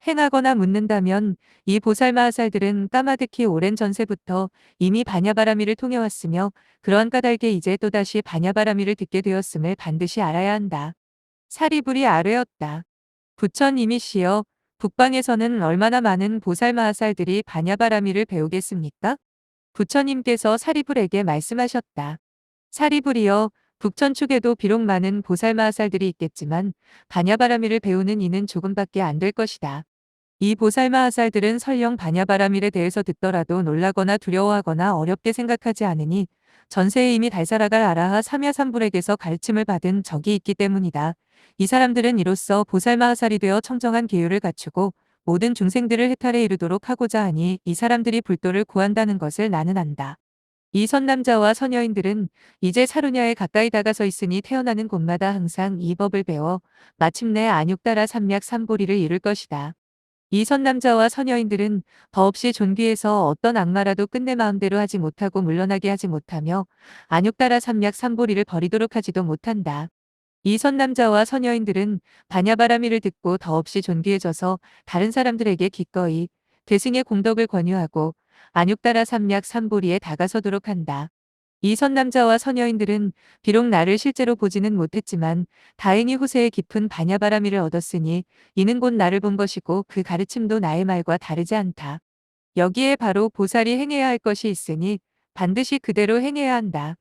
행하거나 묻는다면 이 보살마하살들은 까마득히 오랜 전세부터 이미 반야바라밀을 통해왔으며 그러한 까닭에 이제 또다시 반야바라밀을 듣게 되었음을 반드시 알아야 한다. 사리불이 아뢰었다. 부처님이시여, 북방에서는 얼마나 많은 보살마하살들이 반야바라밀을 배우겠습니까? 부처님께서 사리불에게 말씀하셨다. 사리불이여, 북천축에도 비록 많은 보살마하살들이 있겠지만 반야바라밀을 배우는 이는 조금밖에 안 될 것이다. 이 보살마하살들은 설령 반야바라밀에 대해서 듣더라도 놀라거나 두려워하거나 어렵게 생각하지 않으니 전세에 이미 달살아갈 아라하 삼야삼불에게서 가르침을 받은 적이 있기 때문이다. 이 사람들은 이로써 보살마하살이 되어 청정한 계율을 갖추고 모든 중생들을 해탈에 이르도록 하고자 하니 이 사람들이 불도를 구한다는 것을 나는 안다. 이 선남자와 선여인들은 이제 사루냐에 가까이 다가서 있으니 태어나는 곳마다 항상 이 법을 배워 마침내 안육다라 삼약 삼보리를 이룰 것이다. 이 선남자와 선여인들은 더없이 존귀해서 어떤 악마라도 끝내 마음대로 하지 못하고 물러나게 하지 못하며 안육다라 삼약 삼보리를 버리도록 하지도 못한다. 이 선남자와 선여인들은 반야바라밀을 듣고 더없이 존귀해져서 다른 사람들에게 기꺼이 대승의 공덕을 권유하고 안육다라 삼약 삼보리에 다가서도록 한다. 이 선남자와 선여인들은 비록 나를 실제로 보지는 못했지만 다행히 후세에 깊은 반야바라밀을 얻었으니 이는 곧 나를 본 것이고 그 가르침도 나의 말과 다르지 않다. 여기에 바로 보살이 행해야 할 것이 있으니 반드시 그대로 행해야 한다.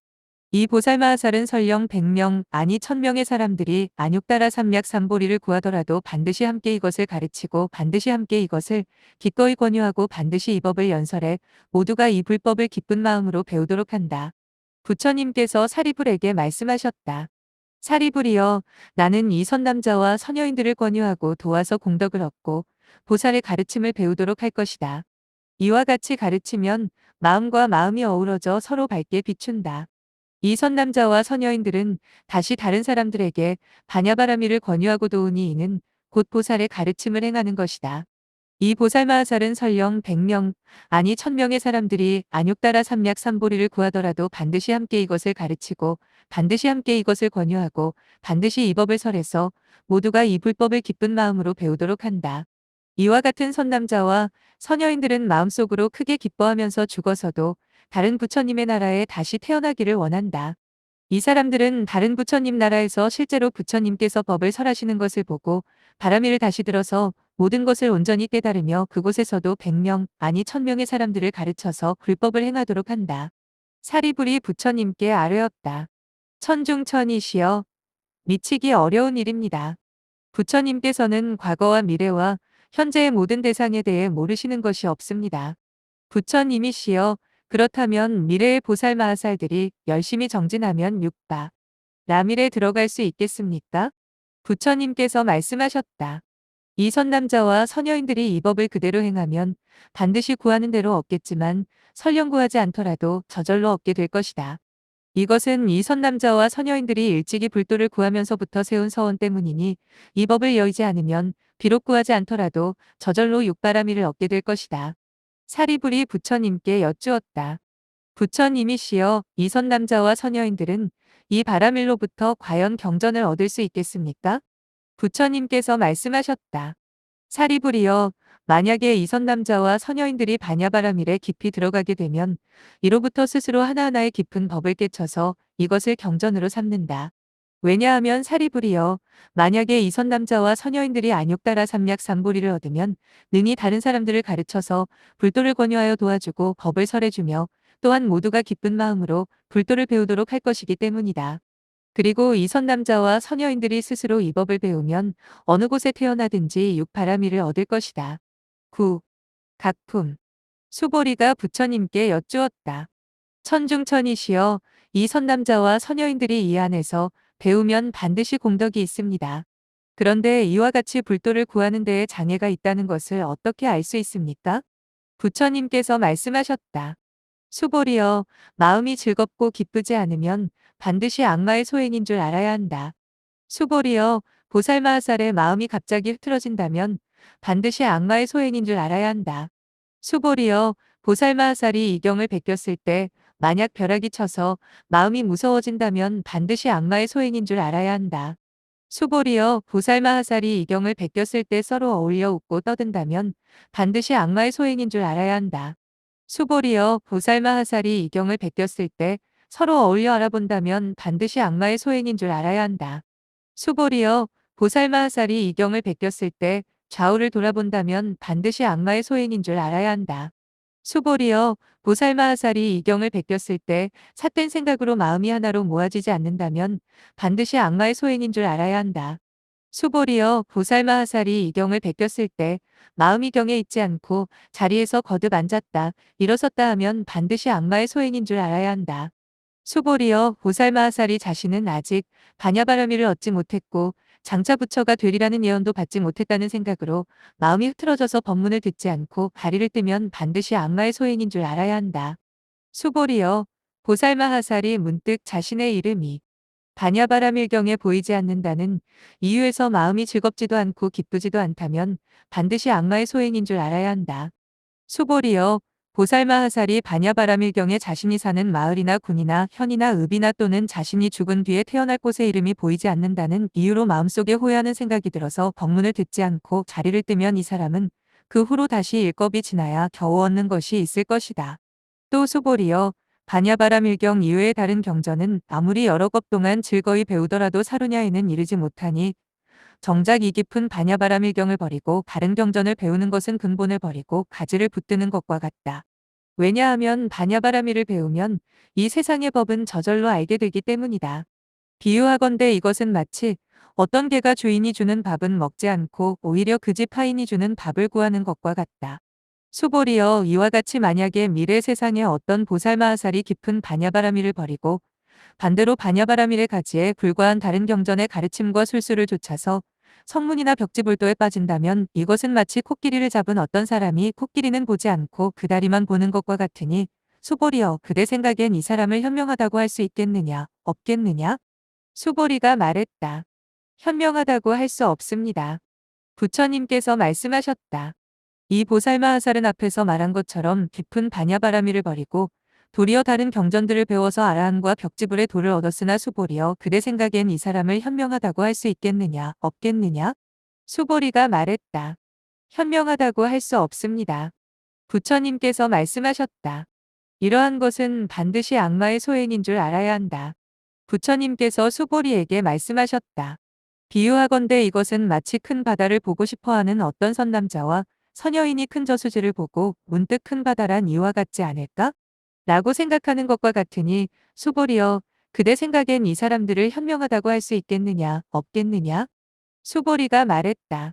이 보살마하살은 설령 100명 아니 1000명의 사람들이 안육다라 삼약 삼보리를 구하더라도 반드시 함께 이것을 가르치고 반드시 함께 이것을 기꺼이 권유하고 반드시 이 법을 연설해 모두가 이 불법을 기쁜 마음으로 배우도록 한다. 부처님께서 사리불에게 말씀하셨다. 사리불이여, 나는 이 선남자와 선여인들을 권유하고 도와서 공덕을 얻고 보살의 가르침을 배우도록 할 것이다. 이와 같이 가르치면 마음과 마음이 어우러져 서로 밝게 비춘다. 이 선남자와 선여인들은 다시 다른 사람들에게 반야바라밀을 권유하고 도우니 이는 곧 보살의 가르침을 행하는 것이다. 이 보살마하살은 설령 100명 아니 1000명의 사람들이 안육다라 삼약 삼보리를 구하더라도 반드시 함께 이것을 가르치고 반드시 함께 이것을 권유하고 반드시 이 법을 설해서 모두가 이 불법을 기쁜 마음으로 배우도록 한다. 이와 같은 선남자와 선여인들은 마음속으로 크게 기뻐하면서 죽어서도 다른 부처님의 나라에 다시 태어나기를 원한다. 이 사람들은 다른 부처님 나라에서 실제로 부처님께서 법을 설하시는 것을 보고 바라미를 다시 들어서 모든 것을 온전히 깨달으며 그곳에서도 100명 아니 1000명의 사람들을 가르쳐서 불법을 행하도록 한다. 사리불이 부처님께 아뢰었다. 천중천이시여, 미치기 어려운 일입니다. 부처님께서는 과거와 미래와 현재의 모든 대상에 대해 모르시는 것이 없습니다. 부처님이시여, 그렇다면 미래의 보살마하살들이 열심히 정진하면 육바 라밀에 들어갈 수 있겠습니까? 부처님께서 말씀하셨다. 이 선남자와 선여인들이 이 법을 그대로 행하면 반드시 구하는 대로 얻겠지만 설령 구하지 않더라도 저절로 얻게 될 것이다. 이것은 이 선남자와 선여인들이 일찍이 불도를 구하면서부터 세운 서원 때문이니 이 법을 여의지 않으면 비록 구하지 않더라도 저절로 육바라밀을 얻게 될 것이다. 사리불이 부처님께 여쭈었다. 부처님이시여, 이 선남자와 선여인들은 이 바라밀로부터 과연 경전을 얻을 수 있겠습니까? 부처님께서 말씀하셨다. 사리불이여, 만약에 이 선남자와 선여인들이 반야바라밀에 깊이 들어가게 되면 이로부터 스스로 하나하나의 깊은 법을 깨쳐서 이것을 경전으로 삼는다. 왜냐하면 사리불이여, 만약에 이 선남자와 선여인들이 안육다라 삼약 삼보리를 얻으면 능히 다른 사람들을 가르쳐서 불도를 권유하여 도와주고 법을 설해주며 또한 모두가 기쁜 마음으로 불도를 배우도록 할 것이기 때문이다. 그리고 이 선남자와 선여인들이 스스로 이 법을 배우면 어느 곳에 태어나든지 육바라밀을 얻을 것이다. 9. 각품. 수보리가 부처님께 여쭈었다. 천중천이시여, 이 선남자와 서녀인들이 이 안에서 배우면 반드시 공덕이 있습니다. 그런데 이와 같이 불도를 구하는 데에 장애가 있다는 것을 어떻게 알 수 있습니까? 부처님께서 말씀하셨다. 수보리여, 마음이 즐겁고 기쁘지 않으면 반드시 악마의 소행인 줄 알아야 한다. 수보리여, 보살마하살의 마음이 갑자기 흐트러진다면 반드시 악마의 소행인 줄 알아야 한다. 수보리여, 보살마하살이 이경을 베꼈을 때 만약 벼락이 쳐서 마음이 무서워진다면 반드시 악마의 소행인 줄 알아야 한다. 수보리여, 보살마하살이 이경을 베꼈을 때 서로 어울려 웃고 떠든다면 반드시 악마의 소행인 줄 알아야 한다. 수보리여, 보살마하살이 이경을 베꼈을 때 서로 어울려 알아본다면 반드시 악마의 소행인 줄 알아야 한다. 수보리여, 보살마하살이 이경을 베꼈을 때 좌우를 돌아본다면 반드시 악마의 소행인 줄 알아야 한다. 수보리여, 보살마하살이 이경을 베꼈을 때 삿된 생각으로 마음이 하나로 모아지지 않는다면 반드시 악마의 소행인 줄 알아야 한다. 수보리여, 보살마하살이 이경을 베꼈을 때 마음이 경에 있지 않고 자리에서 거듭 앉았다, 일어섰다 하면 반드시 악마의 소행인 줄 알아야 한다. 수보리여, 보살마하살이 자신은 아직 반야바라미를 얻지 못했고 장차 부처가 되리라는 예언도 받지 못했다는 생각으로 마음이 흐트러져서 법문을 듣지 않고 다리를 뜨면 반드시 악마의 소행인 줄 알아야 한다. 수보리여, 보살마하살이 문득 자신의 이름이 반야바라밀경에 보이지 않는다는 이유에서 마음이 즐겁지도 않고 기쁘지도 않다면 반드시 악마의 소행인 줄 알아야 한다. 수보리여, 보살마하살이 반야바라밀경에 자신이 사는 마을이나 군이나 현이나 읍이나 또는 자신이 죽은 뒤에 태어날 곳의 이름이 보이지 않는다는 이유로 마음속에 호해하는 생각이 들어서 법문을 듣지 않고 자리를 뜨면 이 사람은 그 후로 다시 일겁이 지나야 겨우 얻는 것이 있을 것이다. 또 수보리여, 반야바라밀경 이외의 다른 경전은 아무리 여러 것 동안 즐거이 배우더라도 사루냐에는 이르지 못하니 정작 이 깊은 반야바라밀경을 버리고 다른 경전을 배우는 것은 근본을 버리고 가지를 붙드는 것과 같다. 왜냐하면 반야바라밀을 배우면 이 세상의 법은 저절로 알게 되기 때문이다. 비유하건대 이것은 마치 어떤 개가 주인이 주는 밥은 먹지 않고 오히려 그 집 하인이 주는 밥을 구하는 것과 같다. 수보리여, 이와 같이 만약에 미래 세상에 어떤 보살마하살이 깊은 반야바라밀을 버리고 반대로 반야바라밀의 가지에 불과한 다른 경전의 가르침과 술수를 좇아서 성문이나 벽지불도에 빠진다면 이것은 마치 코끼리를 잡은 어떤 사람이 코끼리는 보지 않고 그 다리만 보는 것과 같으니 수보리여, 그대 생각엔 이 사람을 현명하다고 할 수 있겠느냐, 없겠느냐? 수보리가 말했다. 현명하다고 할 수 없습니다. 부처님께서 말씀하셨다. 이 보살마하살은 앞에서 말한 것처럼 깊은 반야바라밀을 버리고 도리어 다른 경전들을 배워서 아라한과 벽지불의 도를 얻었으나 수보리여, 그대 생각엔 이 사람을 현명하다고 할 수 있겠느냐, 없겠느냐? 수보리가 말했다. 현명하다고 할 수 없습니다. 부처님께서 말씀하셨다. 이러한 것은 반드시 악마의 소행인 줄 알아야 한다. 부처님께서 수보리에게 말씀하셨다. 비유하건대 이것은 마치 큰 바다를 보고 싶어하는 어떤 선남자와 서녀인이 큰 저수지를 보고 문득 큰 바다란 이와 같지 않을까? 라고 생각하는 것과 같으니 수보리여, 그대 생각엔 이 사람들을 현명하다고 할 수 있겠느냐, 없겠느냐? 수보리가 말했다.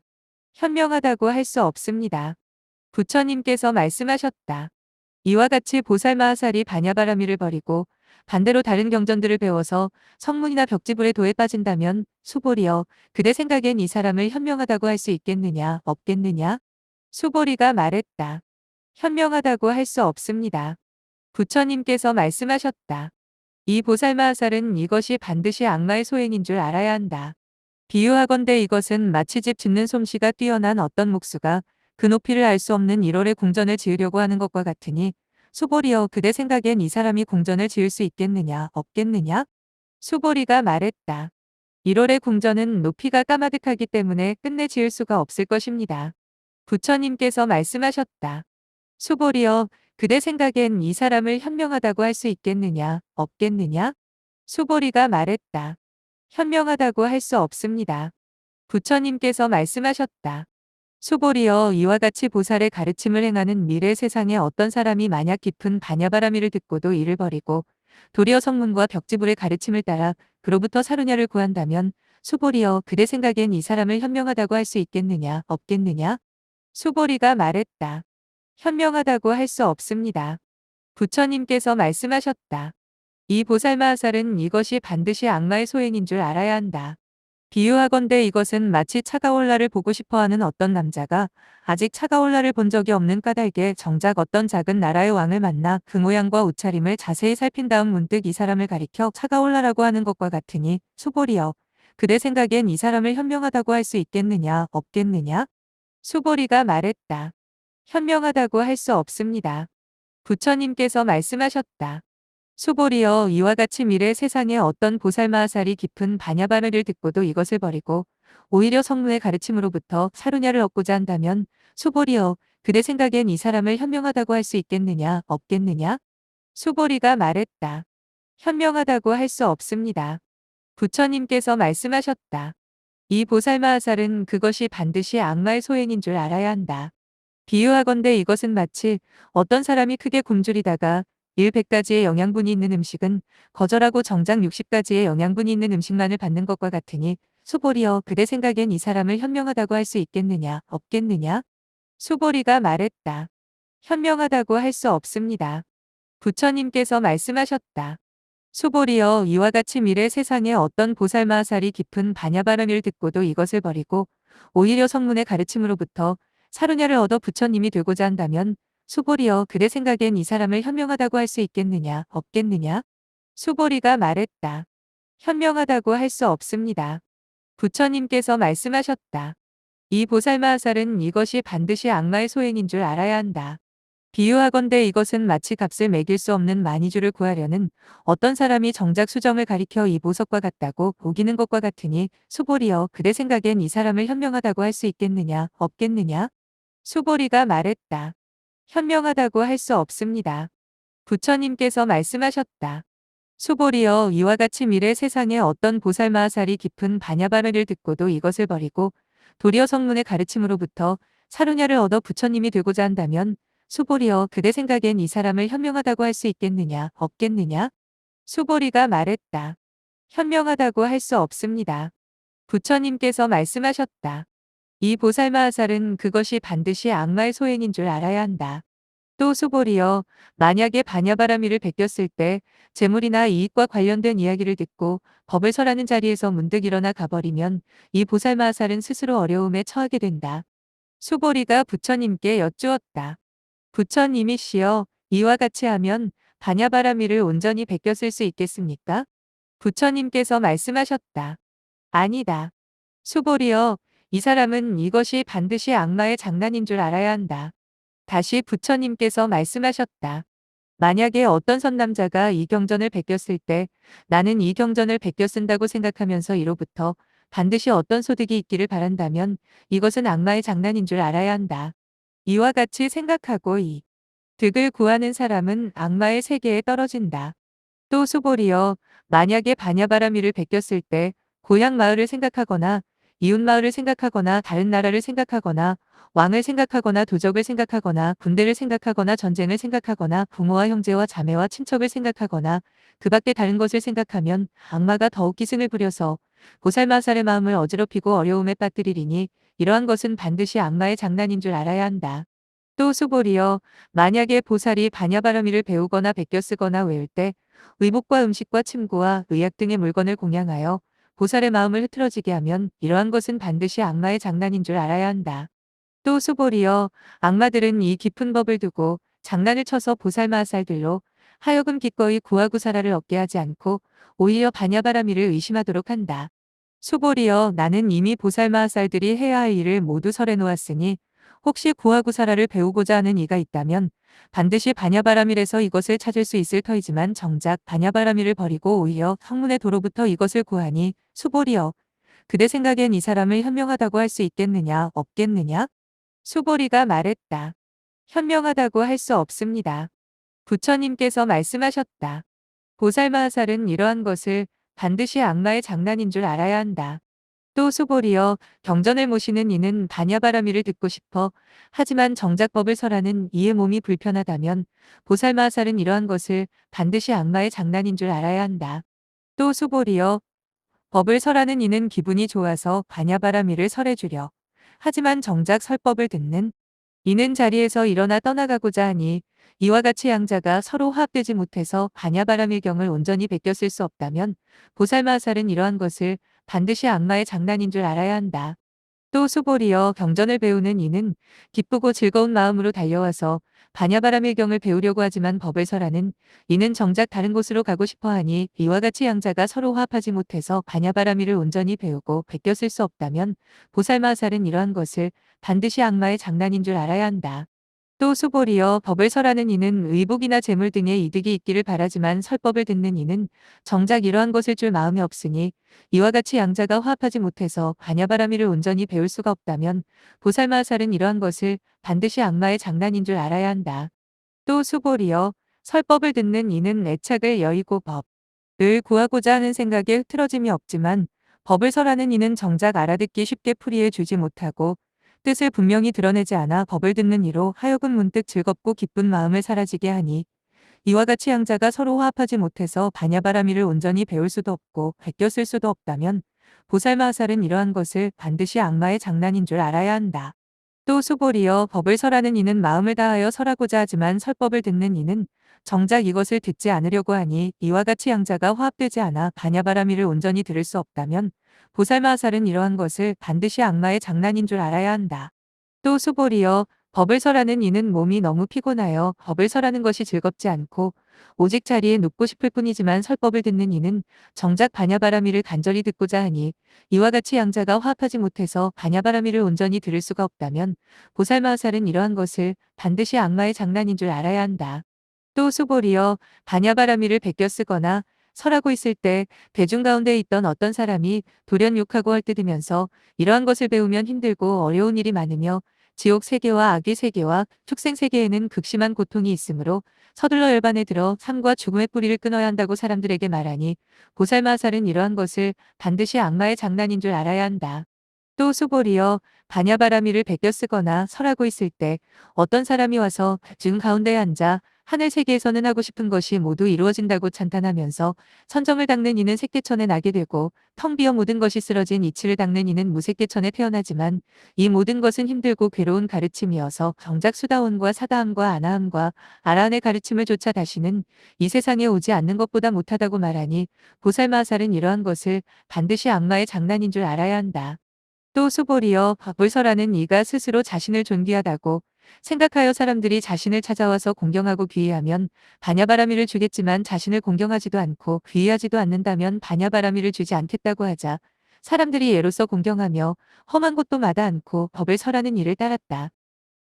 현명하다고 할 수 없습니다. 부처님께서 말씀하셨다. 이와 같이 보살마하살이 반야바라밀을 버리고 반대로 다른 경전들을 배워서 성문이나 벽지불의 도에 빠진다면 수보리여, 그대 생각엔 이 사람을 현명하다고 할 수 있겠느냐, 없겠느냐? 수보리가 말했다. 현명하다고 할 수 없습니다. 부처님께서 말씀하셨다. 이 보살마하살은 이것이 반드시 악마의 소행인 줄 알아야 한다. 비유하건대 이것은 마치 집 짓는 솜씨가 뛰어난 어떤 목수가 그 높이를 알 수 없는 1월의 궁전을 지으려고 하는 것과 같으니 수보리여, 그대 생각엔 이 사람이 궁전을 지을 수 있겠느냐, 없겠느냐? 수보리가 말했다. 1월의 궁전은 높이가 까마득하기 때문에 끝내 지을 수가 없을 것입니다. 부처님께서 말씀하셨다. 수보리여, 그대 생각엔 이 사람을 현명하다고 할 수 있겠느냐, 없겠느냐? 수보리가 말했다. 현명하다고 할 수 없습니다. 부처님께서 말씀하셨다. 수보리여, 이와 같이 보살의 가르침을 행하는 미래 세상에 어떤 사람이 만약 깊은 반야바라밀을 듣고도 이를 버리고 도리어 성문과 벽지불의 가르침을 따라 그로부터 사루냐를 구한다면 수보리여, 그대 생각엔 이 사람을 현명하다고 할 수 있겠느냐, 없겠느냐? 수보리가 말했다. 현명하다고 할 수 없습니다. 부처님께서 말씀하셨다. 이 보살마하살은 이것이 반드시 악마의 소행인 줄 알아야 한다. 비유하건대 이것은 마치 차가운 라를 보고 싶어하는 어떤 남자가 아직 차가운 라를 본 적이 없는 까닭에 정작 어떤 작은 나라의 왕을 만나 그 모양과 옷차림을 자세히 살핀 다음 문득 이 사람을 가리켜 차가운 라라고 하는 것과 같으니 수보리여, 그대 생각엔 이 사람을 현명하다고 할 수 있겠느냐 없겠느냐? 수보리가 말했다. 현명하다고 할 수 없습니다. 부처님께서 말씀하셨다. 수보리여, 이와 같이 미래 세상에 어떤 보살마하살이 깊은 반야바라를 듣고도 이것을 버리고 오히려 성문의 가르침으로부터 사루냐를 얻고자 한다면 수보리여, 그대 생각엔 이 사람을 현명하다고 할 수 있겠느냐 없겠느냐? 수보리가 말했다. 현명하다고 할 수 없습니다. 부처님께서 말씀하셨다. 이 보살마하살은 그것이 반드시 악마의 소행인 줄 알아야 한다. 비유하건대 이것은 마치 어떤 사람이 크게 굶주리다가 100가지의 영양분이 있는 음식은 거절하고 정작 60가지의 영양분이 있는 음식만을 받는 것과 같으니 수보리여, 그대 생각엔 이 사람을 현명하다고 할 수 있겠느냐 없겠느냐? 수보리가 말했다. 현명하다고 할 수 없습니다. 부처님께서 말씀하셨다. 수보리여, 이와 같이 미래 세상에 어떤 보살마하살이 깊은 반야바라밀을 듣고도 이것을 버리고 오히려 성문의 가르침으로부터 사루냐를 얻어 부처님이 되고자 한다면 수보리여, 그대 생각엔 이 사람을 현명하다고 할 수 있겠느냐 없겠느냐? 수보리가 말했다. 현명하다고 할 수 없습니다. 부처님께서 말씀하셨다. 이 보살마하살은 이것이 반드시 악마의 소행인 줄 알아야 한다. 비유하건대 이것은 마치 값을 매길 수 없는 마니주를 구하려는 어떤 사람이 정작 수정을 가리켜 이 보석과 같다고 우기는 것과 같으니 수보리여, 그대 생각엔 이 사람을 현명하다고 할 수 있겠느냐 없겠느냐? 수보리가 말했다. 현명하다고 할 수 없습니다. 부처님께서 말씀하셨다. 수보리여, 이와 같이 미래 세상에 어떤 보살마하살이 깊은 반야바라를 듣고도 이것을 버리고 도리어 성문의 가르침으로부터 사루냐를 얻어 부처님이 되고자 한다면 수보리여, 그대 생각엔 이 사람을 현명하다고 할 수 있겠느냐 없겠느냐? 수보리가 말했다. 현명하다고 할 수 없습니다. 부처님께서 말씀하셨다. 이 보살마하살은 그것이 반드시 악마의 소행인 줄 알아야 한다. 또 수보리여, 만약에 반야바라밀을 베꼈을 때 재물이나 이익과 관련된 이야기를 듣고 법을 설하는 자리에서 문득 일어나 가버리면 이 보살마하살은 스스로 어려움에 처하게 된다. 수보리가 부처님께 여쭈었다. 부처님이시여, 이와 같이 하면 반야바라밀을 온전히 베꼈을 수 있겠습니까? 부처님께서 말씀하셨다. 아니다. 수보리여, 이 사람은 이것이 반드시 악마의 장난인 줄 알아야 한다. 다시 부처님께서 말씀하셨다. 만약에 어떤 선남자가 이 경전을 베꼈을 때 나는 이 경전을 베껴 쓴다고 생각하면서 이로부터 반드시 어떤 소득이 있기를 바란다면 이것은 악마의 장난인 줄 알아야 한다. 이와 같이 생각하고 이 득을 구하는 사람은 악마의 세계에 떨어진다. 또 수보리여, 만약에 반야바라밀을 베꼈을 때 고향 마을을 생각하거나 이웃 마을을 생각하거나 다른 나라를 생각하거나 왕을 생각하거나 도적을 생각하거나 군대를 생각하거나 전쟁을 생각하거나 부모와 형제와 자매와 친척을 생각하거나 그 밖에 다른 것을 생각하면 악마가 더욱 기승을 부려서 보살마살의 마음을 어지럽히고 어려움에 빠뜨리리니 이러한 것은 반드시 악마의 장난인 줄 알아야 한다. 또 수보리여, 만약에 보살이 반야바라밀을 배우거나 베껴 쓰거나 외울 때 의복과 음식과 침구와 의약 등의 물건을 공양하여 보살의 마음을 흐트러지게 하면 이러한 것은 반드시 악마의 장난인 줄 알아야 한다. 또 수보리여, 악마들은 이 깊은 법을 두고 장난을 쳐서 보살마살들로 하여금 기꺼이 구하구사라를 얻게 하지 않고 오히려 반야바라밀을 의심하도록 한다. 수보리여, 나는 이미 보살마살들이 해야 할 일을 모두 설해 놓았으니 혹시 구하구사라를 배우고자 하는 이가 있다면 반드시 반야바라밀에서 이것을 찾을 수 있을 터이지만 정작 반야바라밀을 버리고 오히려 성문의 도로부터 이것을 구하니 수보리여, 그대 생각엔 이 사람을 현명하다고 할 수 있겠느냐 없겠느냐? 수보리가 말했다. 현명하다고 할 수 없습니다. 부처님께서 말씀하셨다. 보살마하살은 이러한 것을 반드시 악마의 장난인 줄 알아야 한다. 또 수보리여, 경전을 모시는 이는 반야바라밀을 듣고 싶어 하지만 정작 법을 설하는 이의 몸이 불편하다면 보살마하살은 이러한 것을 반드시 악마의 장난인 줄 알아야 한다. 또 수보리여, 법을 설하는 이는 기분이 좋아서 반야바라밀을 설해주려 하지만 정작 설법을 듣는 이는 자리에서 일어나 떠나가고자 하니 이와 같이 양자가 서로 화합되지 못해서 반야바라밀경을 온전히 베꼈을 수 없다면 보살마하살은 이러한 것을 반드시 악마의 장난인 줄 알아야 한다. 또 수보리여 경전을 배우는 이는 기쁘고 즐거운 마음으로 달려와서 반야바라밀경을 배우려고 하지만 법을 설하는 이는 정작 다른 곳으로 가고 싶어 하니 이와 같이 양자가 서로 화합하지 못해서 반야바라밀을 온전히 배우고 베꼈을 수 없다면 보살마하살은 이러한 것을 반드시 악마의 장난인 줄 알아야 한다. 또 수보리여 법을 설하는 이는 의복이나 재물 등의 이득이 있기를 바라지만 설법을 듣는 이는 정작 이러한 것을 줄 마음이 없으니 이와 같이 양자가 화합하지 못해서 반야바라밀을 온전히 배울 수가 없다면 보살마하살은 이러한 것을 반드시 악마의 장난인 줄 알아야 한다. 또 수보리여 설법을 듣는 이는 애착을 여의고 법을 구하고자 하는 생각에 흐트러짐이 없지만 법을 설하는 이는 정작 알아듣기 쉽게 풀이해 주지 못하고 뜻을 분명히 드러내지 않아 법을 듣는 이로 하여금 문득 즐겁고 기쁜 마음을 사라지게 하니 이와 같이 양자가 서로 화합하지 못해서 반야바라밀을 온전히 배울 수도 없고 베꼈을 수도 없다면 보살마하살은 이러한 것을 반드시 악마의 장난인 줄 알아야 한다. 또 수보리여 법을 설하는 이는 마음을 다하여 설하고자 하지만 설법을 듣는 이는 정작 이것을 듣지 않으려고 하니 이와 같이 양자가 화합되지 않아 반야바라밀을 온전히 들을 수 없다면 보살마하살은 이러한 것을 반드시 악마의 장난인 줄 알아야 한다. 또 수보리여 법을 설하는 이는 몸이 너무 피곤하여 법을 설하는 것이 즐겁지 않고 오직 자리에 눕고 싶을 뿐이지만 설법을 듣는 이는 정작 반야바라밀을 간절히 듣고자 하니 이와 같이 양자가 화합하지 못해서 반야바라밀을 온전히 들을 수가 없다면 보살마하살은 이러한 것을 반드시 악마의 장난인 줄 알아야 한다. 또 수보리여 반야바라밀을 베껴 쓰거나 설하고 있을 때 대중 가운데 있던 어떤 사람이 돌연 욕하고 헐뜯으면서 이러한 것을 배우면 힘들고 어려운 일이 많으며 지옥 세계와 악의 세계와 축생 세계에는 극심한 고통이 있으므로 서둘러 열반에 들어 삶과 죽음의 뿌리를 끊어야 한다고 사람들에게 말하니 보살마하살은 이러한 것을 반드시 악마의 장난인 줄 알아야 한다. 또 수보리여 반야바라밀을 베껴 쓰거나 설하고 있을 때 어떤 사람이 와서 중 가운데에 앉아 하늘 세계에서는 하고 싶은 것이 모두 이루어진다고 찬탄하면서 선정을 닦는 이는 새끼천에 나게 되고 텅 비어 모든 것이 쓰러진 이치를 닦는 이는 무새끼천에 태어나지만 이 모든 것은 힘들고 괴로운 가르침이어서 정작 수다원과 사다함과 아나함과 아라한의 가르침을 조차 다시는 이 세상에 오지 않는 것보다 못하다고 말하니 보살마하살은 이러한 것을 반드시 악마의 장난인 줄 알아야 한다. 또 수보리여 법을 설하는 이가 스스로 자신을 존귀하다고 생각하여 사람들이 자신을 찾아와서 공경하고 귀의하면 반야바라밀을 주겠지만 자신을 공경하지도 않고 귀의하지도 않는다면 반야바라밀을 주지 않겠다고 하자 사람들이 예로서 공경하며 험한 곳도 마다 않고 법을 설하는 이를 따랐다.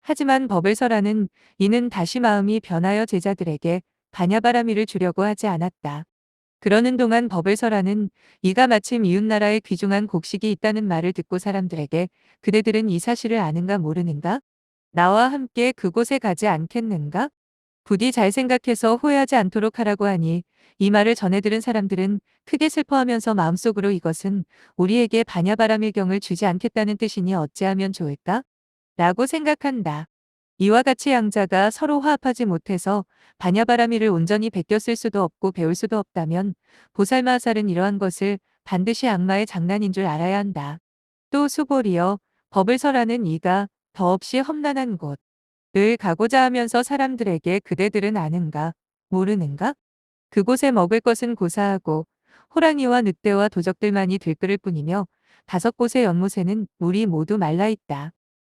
하지만 법을 설하는 이는 다시 마음이 변하여 제자들에게 반야바라밀을 주려고 하지 않았다. 그러는 동안 법을 설하는 이가 마침 이웃나라에 귀중한 곡식이 있다는 말을 듣고 사람들에게 그대들은 이 사실을 아는가 모르는가? 나와 함께 그곳에 가지 않겠는가? 부디 잘 생각해서 후회하지 않도록 하라고 하니 이 말을 전해 들은 사람들은 크게 슬퍼하면서 마음속으로 이것은 우리에게 반야바라밀경을 주지 않겠다는 뜻이니 어찌하면 좋을까? 라고 생각한다. 이와 같이 양자가 서로 화합하지 못해서 반야바라밀을 온전히 베껴 쓸 수도 없고 배울 수도 없다면 보살마하살은 이러한 것을 반드시 악마의 장난인 줄 알아야 한다. 또 수보리여 법을 설하는 이가 더없이 험난한 곳을 가고자 하면서 사람들에게 그대들은 아는가 모르는가? 그곳에 먹을 것은 고사하고 호랑이와 늑대와 도적들만이 들끓을 뿐이며 5곳의 연못에는 물이 모두 말라 있다.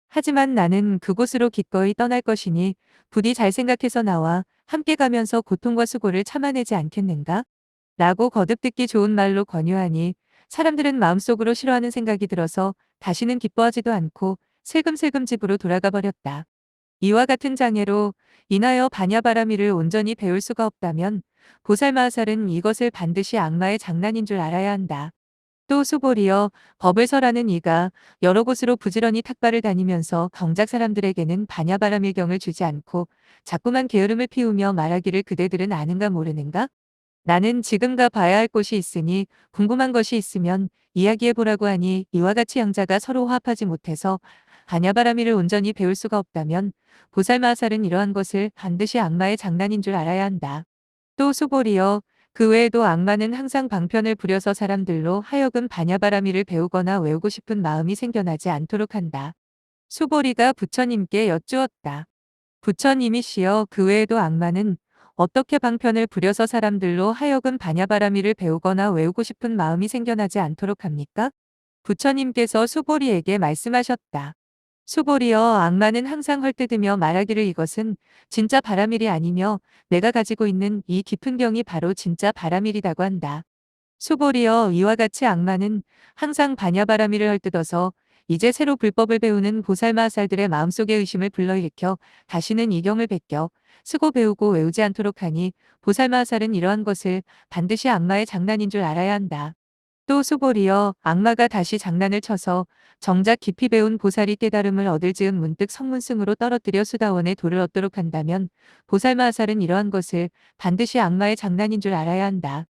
하지만 나는 그곳으로 기꺼이 떠날 것이니 부디 잘 생각해서 나와 함께 가면서 고통과 수고를 참아내지 않겠는가? 라고 거듭 듣기 좋은 말로 권유하니 사람들은 마음속으로 싫어하는 생각이 들어서 다시는 기뻐하지도 않고 슬금슬금 집으로 돌아가 버렸다. 이와 같은 장애로 인하여 반야바라밀을 온전히 배울 수가 없다면 보살마하살은 이것을 반드시 악마의 장난인 줄 알아야 한다. 또 수보리여 법을 설하는 이가 여러 곳으로 부지런히 탁발을 다니면서 정작 사람들에게는 반야바라밀경을 주지 않고 자꾸만 게으름을 피우며 말하기를 그대들은 아는가 모르는가? 나는 지금 가 봐야 할 곳이 있으니 궁금한 것이 있으면 이야기해보라고 하니 이와 같이 양자가 서로 화합하지 못해서 반야바라밀을 온전히 배울 수가 없다면 보살마하살은 이러한 것을 반드시 악마의 장난인 줄 알아야 한다. 또 수보리여 그 외에도 악마는 항상 방편을 부려서 사람들로 하여금 반야바라밀을 배우거나 외우고 싶은 마음이 생겨나지 않도록 한다. 수보리가 부처님께 여쭈었다. 부처님이시여, 그 외에도 악마는 어떻게 방편을 부려서 사람들로 하여금 반야바라미를 배우거나 외우고 싶은 마음이 생겨나지 않도록 합니까? 부처님께서 수보리에게 말씀하셨다. 수보리여, 악마는 항상 헐뜯으며 말하기를 이것은 진짜 바라밀이 아니며 내가 가지고 있는 이 깊은 경이 바로 진짜 바라밀이라고 한다. 수보리여, 이와 같이 악마는 항상 반야바라밀을 헐뜯어서 이제 새로 불법을 배우는 보살마살들의 마음속에 의심을 불러일으켜 다시는 이 경을 베껴 쓰고 배우고 외우지 않도록 하니 보살마살은 이러한 것을 반드시 악마의 장난인 줄 알아야 한다. 또 수보리여, 악마가 다시 장난을 쳐서 정작 깊이 배운 보살이 깨달음을 얻을 즈음 문득 성문승으로 떨어뜨려 수다원에 돌을 얻도록 한다면 보살마살은 이러한 것을 반드시 악마의 장난인 줄 알아야 한다.